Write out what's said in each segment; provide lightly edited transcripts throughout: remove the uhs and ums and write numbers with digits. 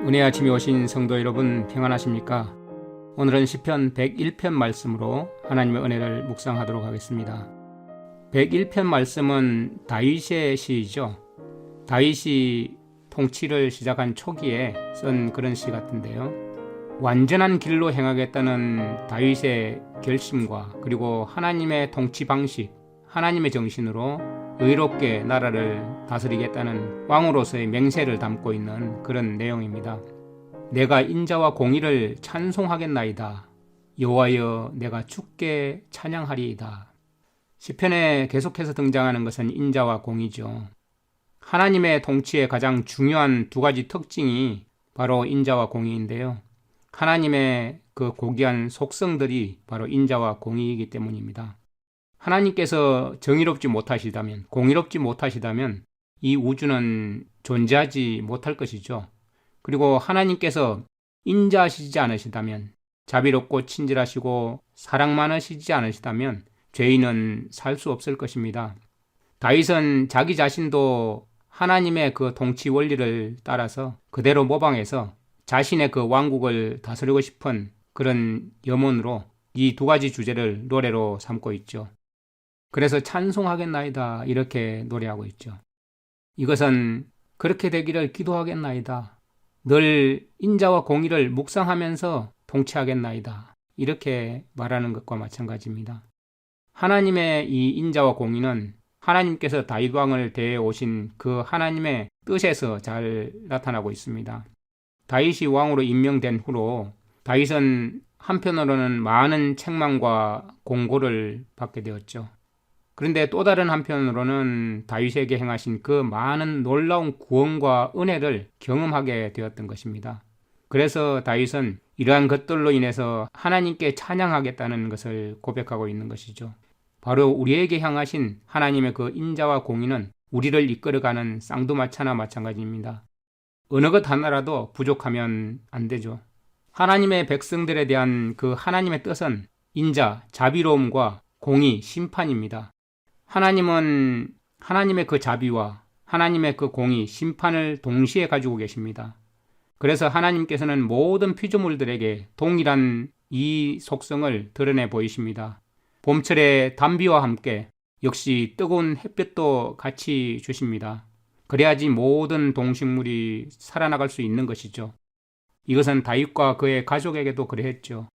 은혜 아침에 오신 성도 여러분 평안하십니까? 오늘은 시편 101편 말씀으로 하나님의 은혜를 묵상하도록 하겠습니다. 101편 말씀은 다윗의 시이죠. 다윗이 통치를 시작한 초기에 쓴 그런 시 같은데요. 완전한 길로 행하겠다는 다윗의 결심과 그리고 하나님의 통치 방식, 하나님의 정신으로 의롭게 나라를 다스리겠다는 왕으로서의 맹세를 담고 있는 그런 내용입니다. 내가 인자와 공의를 찬송하겠나이다. 여호와여 내가 주께 찬양하리이다. 시편에 계속해서 등장하는 것은 인자와 공의죠. 하나님의 통치의 가장 중요한 두 가지 특징이 바로 인자와 공의인데요. 하나님의 그 고귀한 속성들이 바로 인자와 공의이기 때문입니다. 하나님께서 정의롭지 못하시다면, 공의롭지 못하시다면 이 우주는 존재하지 못할 것이죠. 그리고 하나님께서 인자하시지 않으시다면, 자비롭고 친절하시고 사랑 많으시지 않으시다면 죄인은 살 수 없을 것입니다. 다윗은 자기 자신도 하나님의 그 통치 원리를 따라서 그대로 모방해서 자신의 그 왕국을 다스리고 싶은 그런 염원으로 이 두 가지 주제를 노래로 삼고 있죠. 그래서 찬송하겠나이다 이렇게 노래하고 있죠. 이것은 그렇게 되기를 기도하겠나이다. 늘 인자와 공의를 묵상하면서 통치하겠나이다. 이렇게 말하는 것과 마찬가지입니다. 하나님의 이 인자와 공의는 하나님께서 다윗 왕을 대해 오신 그 하나님의 뜻에서 잘 나타나고 있습니다. 다윗이 왕으로 임명된 후로 다윗은 한편으로는 많은 책망과 공고를 받게 되었죠. 그런데 또 다른 한편으로는 다윗에게 행하신 그 많은 놀라운 구원과 은혜를 경험하게 되었던 것입니다. 그래서 다윗은 이러한 것들로 인해서 하나님께 찬양하겠다는 것을 고백하고 있는 것이죠. 바로 우리에게 향하신 하나님의 그 인자와 공의는 우리를 이끌어가는 쌍두마차나 마찬가지입니다. 어느 것 하나라도 부족하면 안 되죠. 하나님의 백성들에 대한 그 하나님의 뜻은 인자, 자비로움과 공의, 심판입니다. 하나님은 하나님의 그 자비와 하나님의 그 공의, 심판을 동시에 가지고 계십니다. 그래서 하나님께서는 모든 피조물들에게 동일한 이 속성을 드러내 보이십니다. 봄철의 단비와 함께 역시 뜨거운 햇볕도 같이 주십니다. 그래야지 모든 동식물이 살아나갈 수 있는 것이죠. 이것은 다윗과 그의 가족에게도 그랬죠.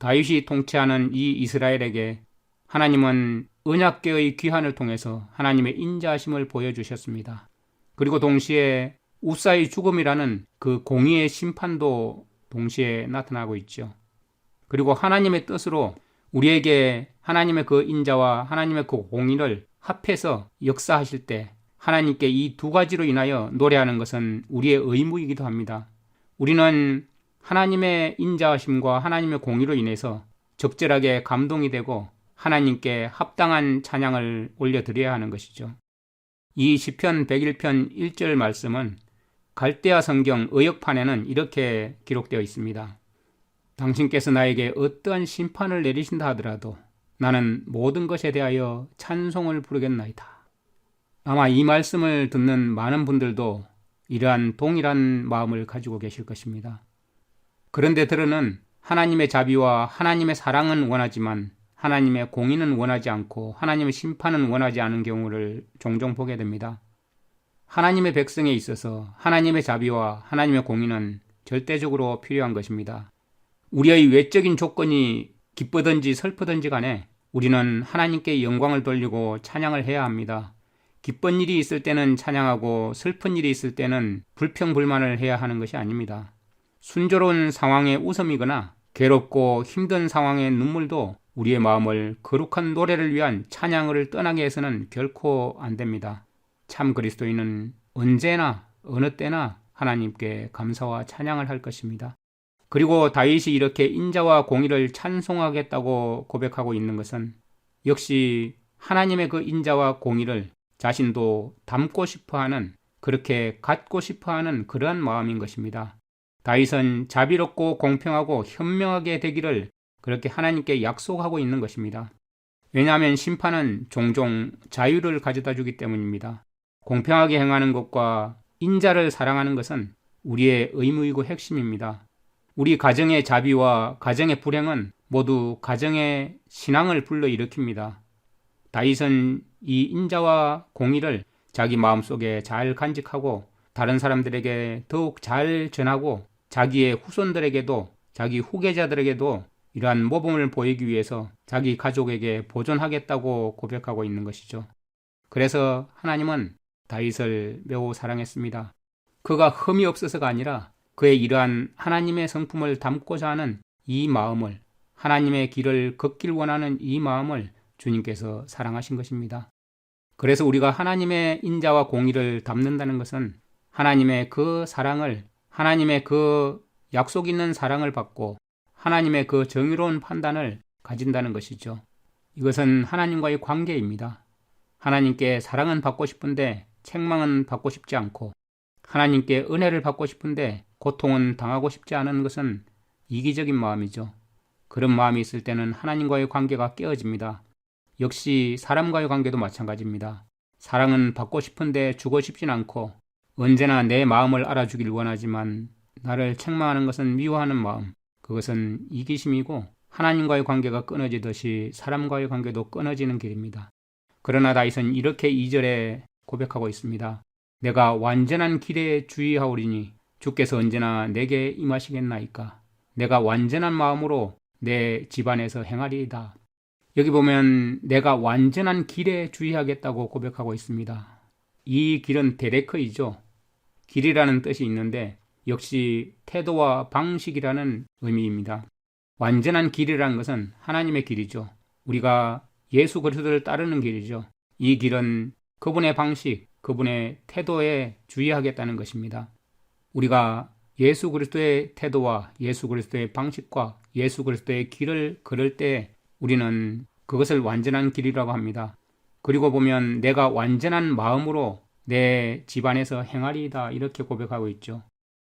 다윗이 통치하는 이 이스라엘에게 하나님은 언약궤의 귀환을 통해서 하나님의 인자하심을 보여주셨습니다. 그리고 동시에 우사의 죽음이라는 그 공의의 심판도 동시에 나타나고 있죠. 그리고 하나님의 뜻으로 우리에게 하나님의 그 인자와 하나님의 그 공의를 합해서 역사하실 때 하나님께 이 두 가지로 인하여 노래하는 것은 우리의 의무이기도 합니다. 우리는 하나님의 인자하심과 하나님의 공의로 인해서 적절하게 감동이 되고 하나님께 합당한 찬양을 올려드려야 하는 것이죠. 이 시편 101편 1절 말씀은 갈대아 성경 의역판에는 이렇게 기록되어 있습니다. 당신께서 나에게 어떠한 심판을 내리신다 하더라도 나는 모든 것에 대하여 찬송을 부르겠나이다. 아마 이 말씀을 듣는 많은 분들도 이러한 동일한 마음을 가지고 계실 것입니다. 그런데 들으는 하나님의 자비와 하나님의 사랑은 원하지만 하나님의 공의는 원하지 않고 하나님의 심판은 원하지 않은 경우를 종종 보게 됩니다. 하나님의 백성에 있어서 하나님의 자비와 하나님의 공의는 절대적으로 필요한 것입니다. 우리의 외적인 조건이 기쁘든지 슬프든지 간에 우리는 하나님께 영광을 돌리고 찬양을 해야 합니다. 기쁜 일이 있을 때는 찬양하고 슬픈 일이 있을 때는 불평불만을 해야 하는 것이 아닙니다. 순조로운 상황의 웃음이거나 괴롭고 힘든 상황의 눈물도 우리의 마음을 거룩한 노래를 위한 찬양을 떠나게 해서는 결코 안 됩니다. 참 그리스도인은 언제나 어느 때나 하나님께 감사와 찬양을 할 것입니다. 그리고 다윗이 이렇게 인자와 공의를 찬송하겠다고 고백하고 있는 것은 역시 하나님의 그 인자와 공의를 자신도 담고 싶어하는, 그렇게 갖고 싶어하는 그러한 마음인 것입니다. 다윗은 자비롭고 공평하고 현명하게 되기를 그렇게 하나님께 약속하고 있는 것입니다. 왜냐하면 심판은 종종 자유를 가져다 주기 때문입니다. 공평하게 행하는 것과 인자를 사랑하는 것은 우리의 의무이고 핵심입니다. 우리 가정의 자비와 가정의 불행은 모두 가정의 신앙을 불러일으킵니다. 다윗은 이 인자와 공의를 자기 마음속에 잘 간직하고 다른 사람들에게 더욱 잘 전하고 자기의 후손들에게도 자기 후계자들에게도 이러한 모범을 보이기 위해서 자기 가족에게 보존하겠다고 고백하고 있는 것이죠. 그래서 하나님은 다윗을 매우 사랑했습니다. 그가 흠이 없어서가 아니라 그의 이러한 하나님의 성품을 담고자 하는 이 마음을, 하나님의 길을 걷길 원하는 이 마음을 주님께서 사랑하신 것입니다. 그래서 우리가 하나님의 인자와 공의를 담는다는 것은 하나님의 그 사랑을, 하나님의 그 약속 있는 사랑을 받고 하나님의 그 정의로운 판단을 가진다는 것이죠. 이것은 하나님과의 관계입니다. 하나님께 사랑은 받고 싶은데 책망은 받고 싶지 않고, 하나님께 은혜를 받고 싶은데 고통은 당하고 싶지 않은 것은 이기적인 마음이죠. 그런 마음이 있을 때는 하나님과의 관계가 깨어집니다. 역시 사람과의 관계도 마찬가지입니다. 사랑은 받고 싶은데 주고 싶진 않고 언제나 내 마음을 알아주길 원하지만 나를 책망하는 것은 미워하는 마음, 그것은 이기심이고 하나님과의 관계가 끊어지듯이 사람과의 관계도 끊어지는 길입니다. 그러나 다윗은 이렇게 2절에 고백하고 있습니다. 내가 완전한 길에 주의하오리니 주께서 언제나 내게 임하시겠나이까. 내가 완전한 마음으로 내 집안에서 행하리이다. 여기 보면 내가 완전한 길에 주의하겠다고 고백하고 있습니다. 이 길은 데레크이죠. 길이라는 뜻이 있는데 역시 태도와 방식이라는 의미입니다. 완전한 길이라는 것은 하나님의 길이죠. 우리가 예수 그리스도를 따르는 길이죠. 이 길은 그분의 방식, 그분의 태도에 주의하겠다는 것입니다. 우리가 예수 그리스도의 태도와 예수 그리스도의 방식과 예수 그리스도의 길을 걸을 때 우리는 그것을 완전한 길이라고 합니다. 그리고 보면 내가 완전한 마음으로 내 집안에서 행하리이다 이렇게 고백하고 있죠.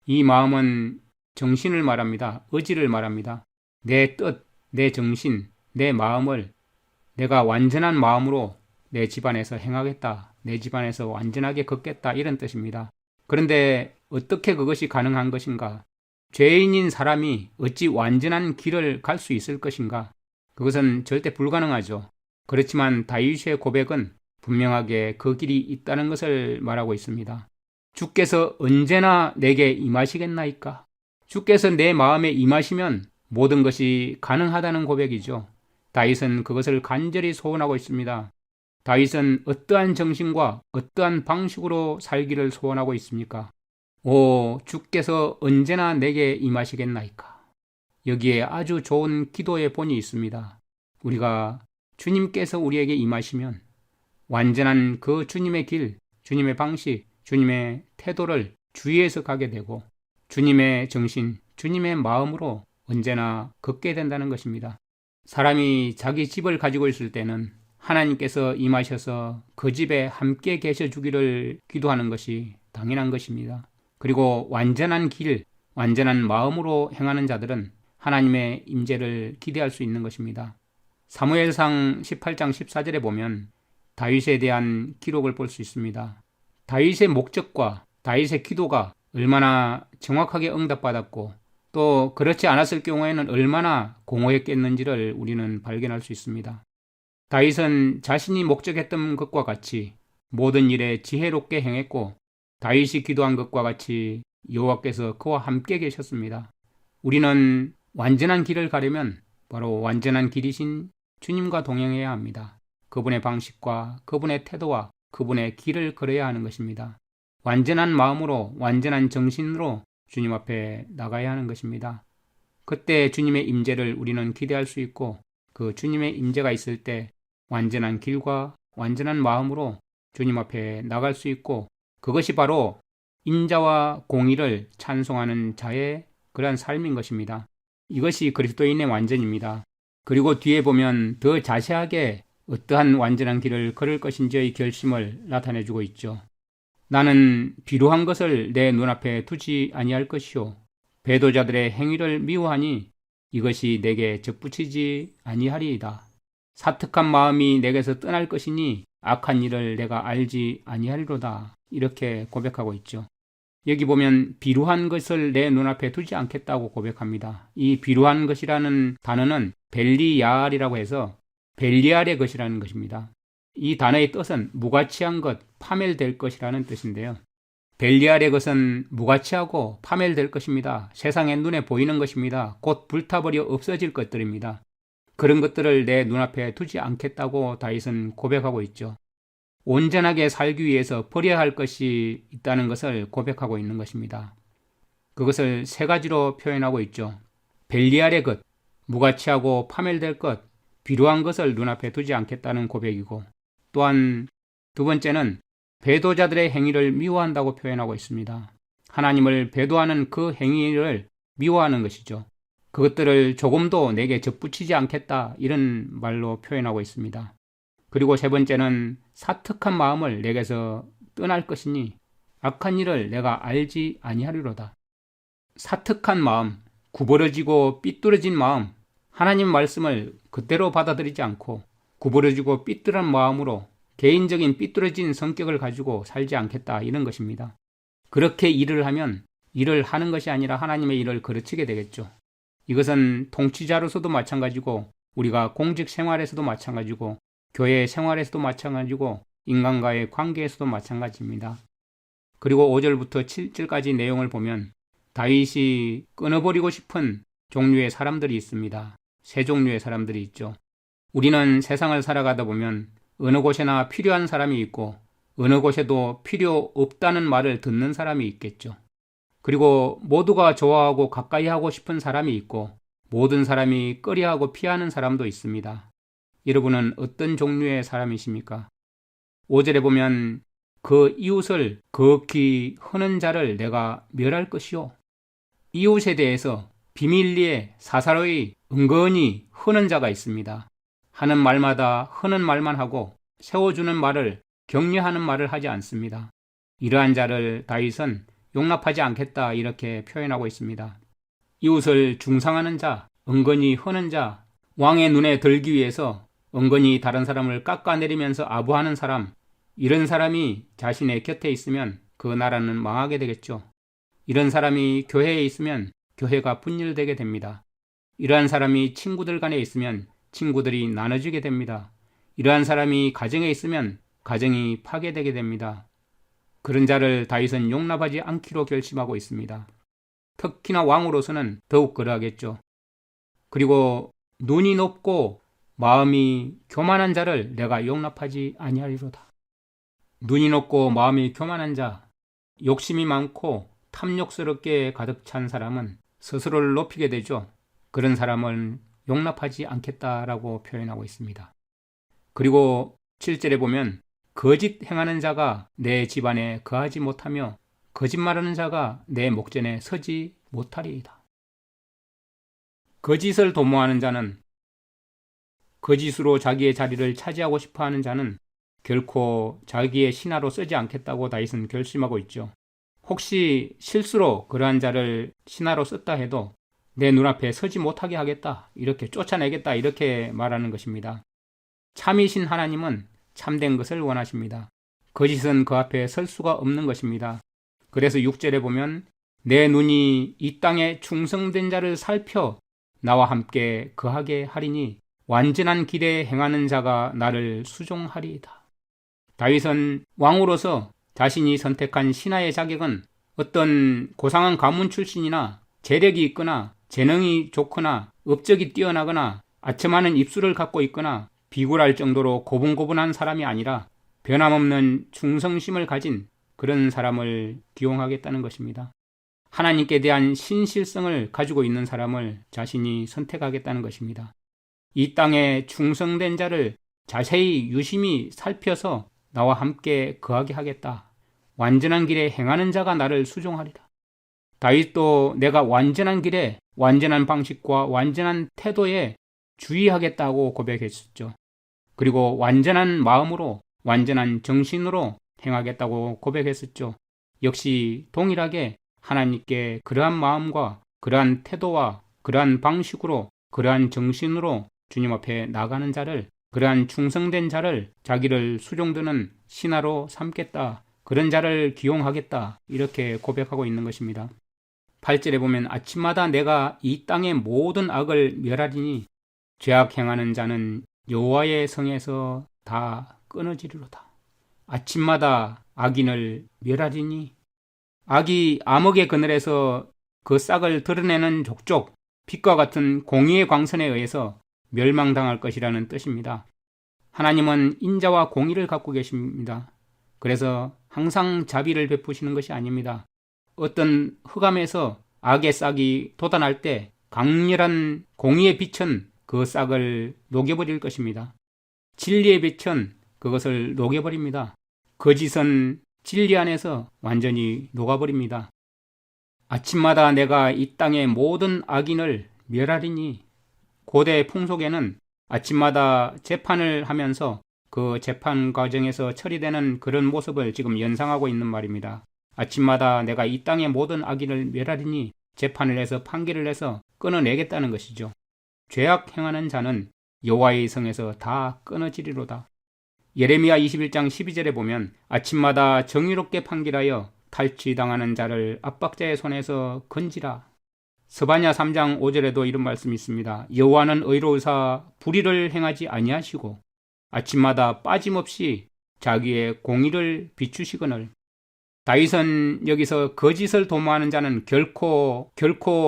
이 마음은 정신을 말합니다. 의지를 말합니다. 내 뜻, 내 정신, 내 마음을 내가 완전한 마음으로 내 집안에서 행하겠다. 내 집안에서 완전하게 걷겠다 이런 뜻입니다. 그런데 어떻게 그것이 가능한 것인가? 죄인인 사람이 어찌 완전한 길을 갈 수 있을 것인가? 그것은 절대 불가능하죠. 그렇지만 다윗의 고백은 분명하게 그 길이 있다는 것을 말하고 있습니다. 주께서 언제나 내게 임하시겠나이까? 주께서 내 마음에 임하시면 모든 것이 가능하다는 고백이죠. 다윗은 그것을 간절히 소원하고 있습니다. 다윗은 어떠한 정신과 어떠한 방식으로 살기를 소원하고 있습니까? 오, 주께서 언제나 내게 임하시겠나이까? 여기에 아주 좋은 기도의 본이 있습니다. 우리가 주님께서 우리에게 임하시면 완전한 그 주님의 길, 주님의 방식, 주님의 태도를 주의해서 가게 되고 주님의 정신, 주님의 마음으로 언제나 걷게 된다는 것입니다. 사람이 자기 집을 가지고 있을 때는 하나님께서 임하셔서 그 집에 함께 계셔 주기를 기도하는 것이 당연한 것입니다. 그리고 완전한 길, 완전한 마음으로 행하는 자들은 하나님의 임재를 기대할 수 있는 것입니다. 사무엘상 18장 14절에 보면 다윗에 대한 기록을 볼 수 있습니다. 다윗의 목적과 다윗의 기도가 얼마나 정확하게 응답받았고 또 그렇지 않았을 경우에는 얼마나 공허했겠는지를 우리는 발견할 수 있습니다. 다윗은 자신이 목적했던 것과 같이 모든 일에 지혜롭게 행했고 다윗이 기도한 것과 같이 여호와께서 그와 함께 계셨습니다. 우리는 완전한 길을 가려면 바로 완전한 길이신 주님과 동행해야 합니다. 그분의 방식과 그분의 태도와 그분의 길을 걸어야 하는 것입니다. 완전한 마음으로 완전한 정신으로 주님 앞에 나가야 하는 것입니다. 그때 주님의 임재를 우리는 기대할 수 있고 그 주님의 임재가 있을 때 완전한 길과 완전한 마음으로 주님 앞에 나갈 수 있고 그것이 바로 인자와 공의를 찬송하는 자의 그러한 삶인 것입니다. 이것이 그리스도인의 완전입니다. 그리고 뒤에 보면 더 자세하게 어떠한 완전한 길을 걸을 것인지의 결심을 나타내주고 있죠. 나는 비루한 것을 내 눈앞에 두지 아니할 것이요 배도자들의 행위를 미워하니 이것이 내게 적붙이지 아니하리이다. 사특한 마음이 내게서 떠날 것이니 악한 일을 내가 알지 아니하리로다. 이렇게 고백하고 있죠. 여기 보면 비루한 것을 내 눈앞에 두지 않겠다고 고백합니다. 이 비루한 것이라는 단어는 벨리알이라고 해서 벨리알의 것이라는 것입니다. 이 단어의 뜻은 무가치한 것, 파멸될 것이라는 뜻인데요. 벨리알의 것은 무가치하고 파멸될 것입니다. 세상의 눈에 보이는 것입니다. 곧 불타버려 없어질 것들입니다. 그런 것들을 내 눈앞에 두지 않겠다고 다윗은 고백하고 있죠. 온전하게 살기 위해서 버려야 할 것이 있다는 것을 고백하고 있는 것입니다. 그것을 세 가지로 표현하고 있죠. 벨리알의 것, 무가치하고 파멸될 것, 비루한 것을 눈앞에 두지 않겠다는 고백이고, 또한 두 번째는 배도자들의 행위를 미워한다고 표현하고 있습니다. 하나님을 배도하는 그 행위를 미워하는 것이죠. 그것들을 조금도 내게 접붙이지 않겠다, 이런 말로 표현하고 있습니다. 그리고 세 번째는 사특한 마음을 내게서 떠날 것이니 악한 일을 내가 알지 아니하리로다. 사특한 마음, 구부러지고 삐뚤어진 마음, 하나님 말씀을 그대로 받아들이지 않고 구부러지고 삐뚤한 마음으로 개인적인 삐뚤어진 성격을 가지고 살지 않겠다, 이런 것입니다. 그렇게 일을 하면 일을 하는 것이 아니라 하나님의 일을 거르치게 되겠죠. 이것은 통치자로서도 마찬가지고 우리가 공직 생활에서도 마찬가지고 교회 생활에서도 마찬가지고 인간과의 관계에서도 마찬가지입니다. 그리고 5절부터 7절까지 내용을 보면 다윗이 끊어버리고 싶은 종류의 사람들이 있습니다. 세 종류의 사람들이 있죠. 우리는 세상을 살아가다 보면 어느 곳에나 필요한 사람이 있고 어느 곳에도 필요 없다는 말을 듣는 사람이 있겠죠. 그리고 모두가 좋아하고 가까이 하고 싶은 사람이 있고 모든 사람이 꺼려하고 피하는 사람도 있습니다. 여러분은 어떤 종류의 사람이십니까? 5절에 보면 그 이웃을 극히 허는 자를 내가 멸할 것이요. 이웃에 대해서 비밀리에 사사로이 은근히 허는 자가 있습니다. 하는 말마다 허는 말만 하고 세워주는 말을 격려하는 말을 하지 않습니다. 이러한 자를 다윗은 용납하지 않겠다, 이렇게 표현하고 있습니다. 이웃을 중상하는 자, 은근히 허는 자, 왕의 눈에 들기 위해서 은근히 다른 사람을 깎아내리면서 아부하는 사람, 이런 사람이 자신의 곁에 있으면 그 나라는 망하게 되겠죠. 이런 사람이 교회에 있으면 교회가 분열되게 됩니다. 이러한 사람이 친구들 간에 있으면 친구들이 나눠지게 됩니다. 이러한 사람이 가정에 있으면 가정이 파괴되게 됩니다. 그런 자를 다윗은 용납하지 않기로 결심하고 있습니다. 특히나 왕으로서는 더욱 그러하겠죠. 그리고 눈이 높고 마음이 교만한 자를 내가 용납하지 아니하리로다. 눈이 높고 마음이 교만한 자, 욕심이 많고 탐욕스럽게 가득 찬 사람은 스스로를 높이게 되죠. 그런 사람은 용납하지 않겠다라고 표현하고 있습니다. 그리고 7절에 보면 거짓 행하는 자가 내 집안에 거하지 못하며 거짓말하는 자가 내 목전에 서지 못하리이다. 거짓을 도모하는 자는, 거짓으로 자기의 자리를 차지하고 싶어하는 자는 결코 자기의 신하로 쓰지 않겠다고 다윗은 결심하고 있죠. 혹시 실수로 그러한 자를 신하로 썼다 해도 내 눈앞에 서지 못하게 하겠다, 이렇게 쫓아내겠다, 이렇게 말하는 것입니다. 참이신 하나님은 참된 것을 원하십니다. 거짓은 그 앞에 설 수가 없는 것입니다. 그래서 6절에 보면 내 눈이 이 땅에 충성된 자를 살펴 나와 함께 거하게 하리니 완전한 길에 행하는 자가 나를 수종하리이다. 다윗은 왕으로서 자신이 선택한 신하의 자격은 어떤 고상한 가문 출신이나 재력이 있거나 재능이 좋거나 업적이 뛰어나거나 아첨하는 입술을 갖고 있거나 비굴할 정도로 고분고분한 사람이 아니라 변함없는 충성심을 가진 그런 사람을 기용하겠다는 것입니다. 하나님께 대한 신실성을 가지고 있는 사람을 자신이 선택하겠다는 것입니다. 이 땅에 충성된 자를 자세히 유심히 살펴서 나와 함께 거하게 하겠다. 완전한 길에 행하는 자가 나를 수종하리라. 다윗도 내가 완전한 길에 완전한 방식과 완전한 태도에 주의하겠다고 고백했었죠. 그리고 완전한 마음으로 완전한 정신으로 행하겠다고 고백했었죠. 역시 동일하게 하나님께 그러한 마음과 그러한 태도와 그러한 방식으로 그러한 정신으로 주님 앞에 나가는 자를, 그러한 충성된 자를 자기를 수종드는 신하로 삼겠다, 그런 자를 기용하겠다, 이렇게 고백하고 있는 것입니다. 8절에 보면 아침마다 내가 이 땅의 모든 악을 멸하리니 죄악 행하는 자는 여호와의 성에서 다 끊어지리로다. 아침마다 악인을 멸하리니, 악이 암흑의 그늘에서 그 싹을 드러내는 족족 빛과 같은 공의의 광선에 의해서 멸망당할 것이라는 뜻입니다. 하나님은 인자와 공의를 갖고 계십니다. 그래서 항상 자비를 베푸시는 것이 아닙니다. 어떤 흑암에서 악의 싹이 돋아날 때 강렬한 공의의 빛은 그 싹을 녹여버릴 것입니다. 진리의 빛은 그것을 녹여버립니다. 거짓은 진리 안에서 완전히 녹아버립니다. 아침마다 내가 이 땅의 모든 악인을 멸하리니, 고대 풍속에는 아침마다 재판을 하면서 그 재판 과정에서 처리되는 그런 모습을 지금 연상하고 있는 말입니다. 아침마다 내가 이 땅의 모든 악인을 멸하리니 재판을 해서 판결을 해서 끊어내겠다는 것이죠. 죄악 행하는 자는 여호와의 성에서 다 끊어지리로다. 예레미야 21장 12절에 보면 아침마다 정의롭게 판결하여 탈취당하는 자를 압박자의 손에서 건지라. 스바냐 3장 5절에도 이런 말씀이 있습니다. 여호와는 의로우사 불의를 행하지 아니하시고 아침마다 빠짐없이 자기의 공의를 비추시거늘. 다윗은 여기서 거짓을 도모하는 자는 결코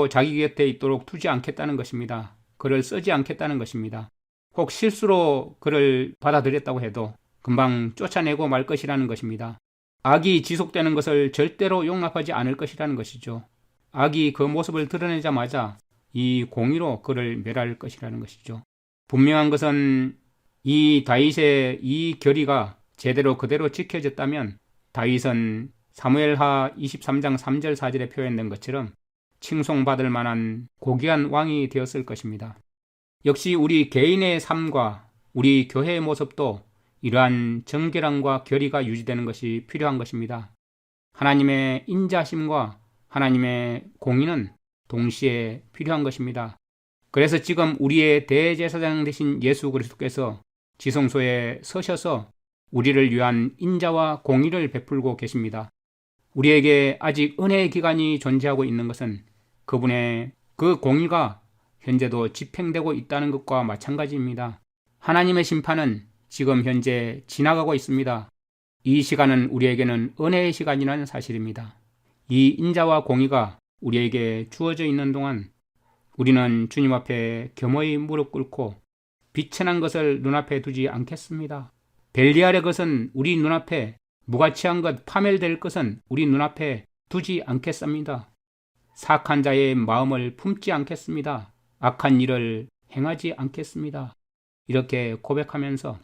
자기 곁에 있도록 두지 않겠다는 것입니다. 그를 쓰지 않겠다는 것입니다. 혹 실수로 그를 받아들였다고 해도 금방 쫓아내고 말 것이라는 것입니다. 악이 지속되는 것을 절대로 용납하지 않을 것이라는 것이죠. 악이 그 모습을 드러내자마자 이 공의로 그를 멸할 것이라는 것이죠. 분명한 것은 이 다윗의 이 결의가 제대로 그대로 지켜졌다면 다윗은 사무엘하 23장 3절 4절에 표현된 것처럼 칭송받을 만한 고귀한 왕이 되었을 것입니다. 역시 우리 개인의 삶과 우리 교회의 모습도 이러한 정결함과 결의가 유지되는 것이 필요한 것입니다. 하나님의 인자심과 하나님의 공의는 동시에 필요한 것입니다. 그래서 지금 우리의 대제사장 되신 예수 그리스도께서 지성소에 서셔서 우리를 위한 인자와 공의를 베풀고 계십니다. 우리에게 아직 은혜의 기간이 존재하고 있는 것은 그분의 그 공의가 현재도 집행되고 있다는 것과 마찬가지입니다. 하나님의 심판은 지금 현재 지나가고 있습니다. 이 시간은 우리에게는 은혜의 시간이라는 사실입니다. 이 인자와 공의가 우리에게 주어져 있는 동안 우리는 주님 앞에 겸허히 무릎 꿇고 비천한 것을 눈앞에 두지 않겠습니다. 벨리알의 것은 우리 눈앞에, 무가치한 것, 파멸될 것은 우리 눈앞에 두지 않겠습니다. 사악한 자의 마음을 품지 않겠습니다. 악한 일을 행하지 않겠습니다. 이렇게 고백하면서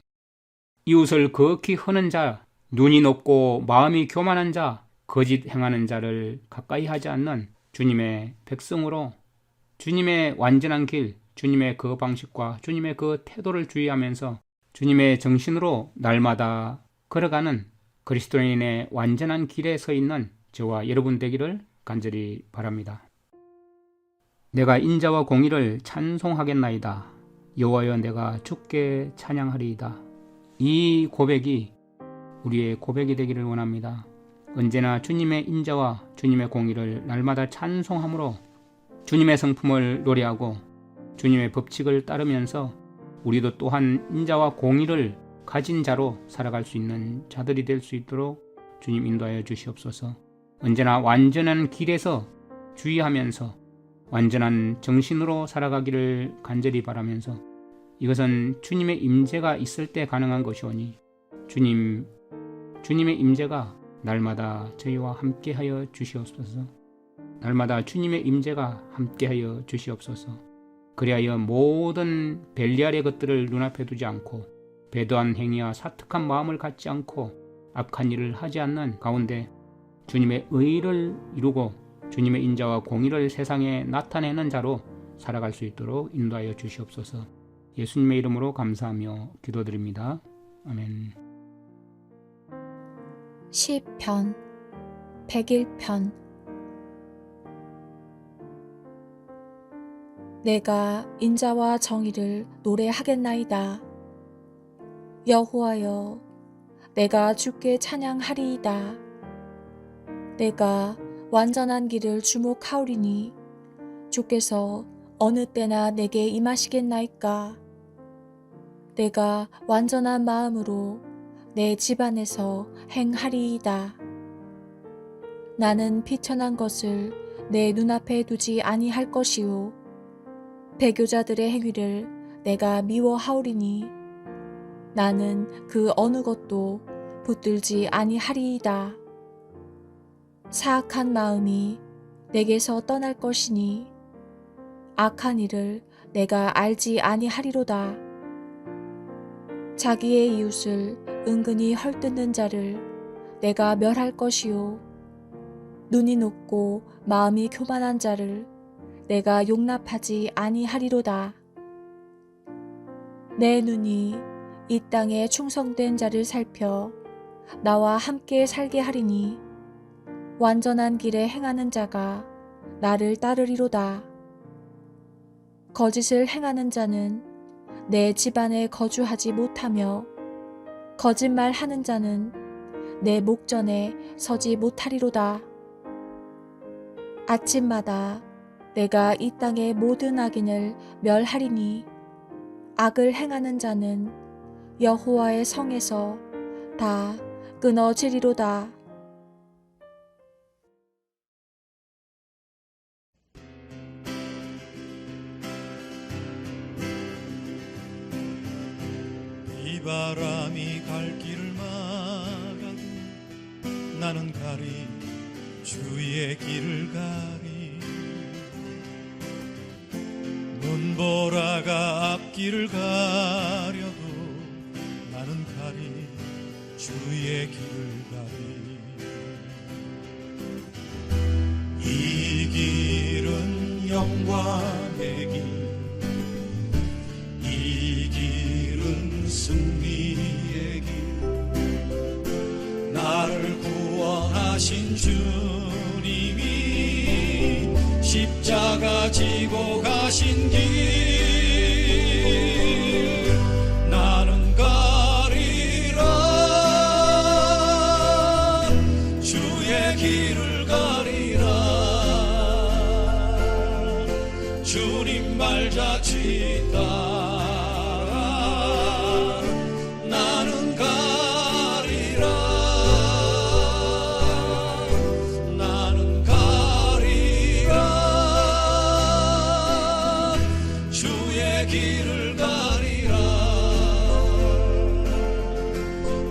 이웃을 극히 흐는 자, 눈이 높고 마음이 교만한 자, 거짓 행하는 자를 가까이 하지 않는 주님의 백성으로 주님의 완전한 길, 주님의 그 방식과 주님의 그 태도를 주의하면서 주님의 정신으로 날마다 걸어가는 그리스도인의 완전한 길에 서 있는 저와 여러분 되기를 간절히 바랍니다. 내가 인자와 공의를 찬송하겠나이다. 여호와여 내가 주께 찬양하리이다. 이 고백이 우리의 고백이 되기를 원합니다. 언제나 주님의 인자와 주님의 공의를 날마다 찬송함으로 주님의 성품을 노래하고 주님의 법칙을 따르면서 우리도 또한 인자와 공의를 가진 자로 살아갈 수 있는 자들이 될 수 있도록 주님 인도하여 주시옵소서. 언제나 완전한 길에서 주의하면서 완전한 정신으로 살아가기를 간절히 바라면서 이것은 주님의 임재가 있을 때 가능한 것이오니 주님의 임재가 날마다 저희와 함께하여 주시옵소서. 날마다 주님의 임재가 함께하여 주시옵소서. 그리하여 모든 벨리알의 것들을 눈앞에 두지 않고 배도한 행위와 사특한 마음을 갖지 않고 악한 일을 하지 않는 가운데 주님의 의를 이루고 주님의 인자와 공의를 세상에 나타내는 자로 살아갈 수 있도록 인도하여 주시옵소서. 예수님의 이름으로 감사하며 기도드립니다. 아멘. 시편 101편. 내가 인자와 정의를 노래하겠나이다. 여호와여, 내가 주께 찬양하리이다. 내가 완전한 길을 주목하오리니 주께서 어느 때나 내게 임하시겠나이까. 내가 완전한 마음으로 내 집안에서 행하리이다. 나는 비천한 것을 내 눈앞에 두지 아니할 것이요 배교자들의 행위를 내가 미워하오리니 나는 그 어느 것도 붙들지 아니하리이다. 사악한 마음이 내게서 떠날 것이니 악한 일을 내가 알지 아니하리로다. 자기의 이웃을 은근히 헐뜯는 자를 내가 멸할 것이요 눈이 높고 마음이 교만한 자를 내가 용납하지 아니하리로다. 내 눈이 이 땅에 충성된 자를 살펴 나와 함께 살게 하리니 완전한 길에 행하는 자가 나를 따르리로다. 거짓을 행하는 자는 내 집안에 거주하지 못하며 거짓말하는 자는 내 목전에 서지 못하리로다. 아침마다 내가 이 땅의 모든 악인을 멸하리니 악을 행하는 자는 여호와의 성에서 다 끊어지리로다. 이 바람이 갈 길을 막아도 나는 가리 주의 길을 가리 눈보라가 앞길을 가려도 나는 가리 주의 길을 가리 이 길은 영광의 길 이 길은 승리의 길 나를 구원하신 주님이 십자가 지고 가신 길 나는 가리라 주의 길을 가리라 주님 발자취 따라 나는 가리라 나는 가리라 주의 길을 가리라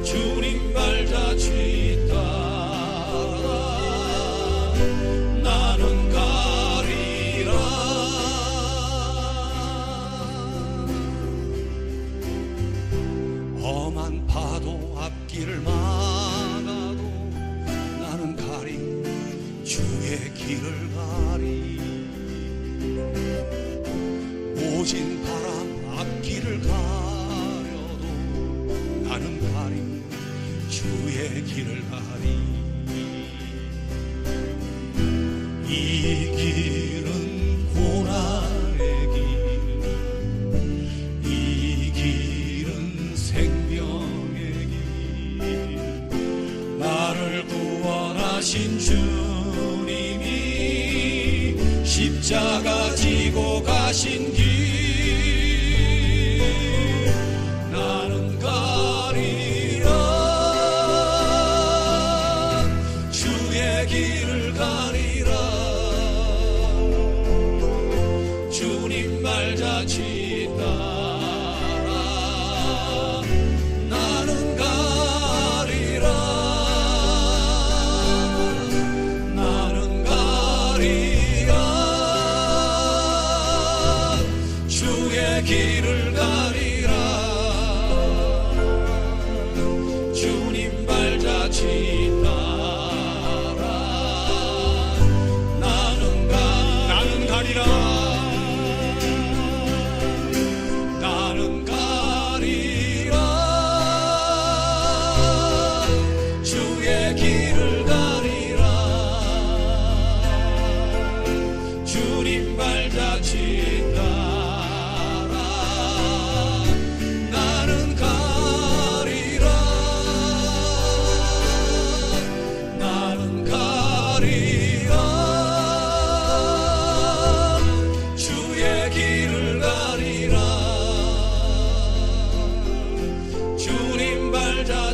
주님 발자취 따라 나는 가리라 험한 파도 앞길을 막아도 나는 가리 주의 길을 가리 모진 바람 앞길을 가려도 나는 가리 주의 길을 가리 이 길은 고난의 길 이 길은 생명의 길 나를 구원하신 주님이 십자가 지고 가신 길 나는 가리라 주의 길을 가리라 주님 발자취 따라 나는 가리라 나는 가리라 주의 길을 가리라 주님 발자취 따라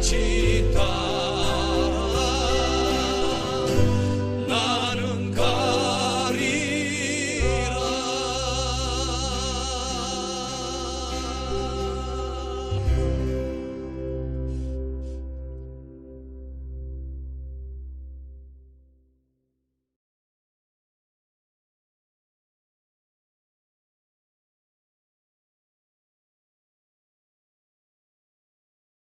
지다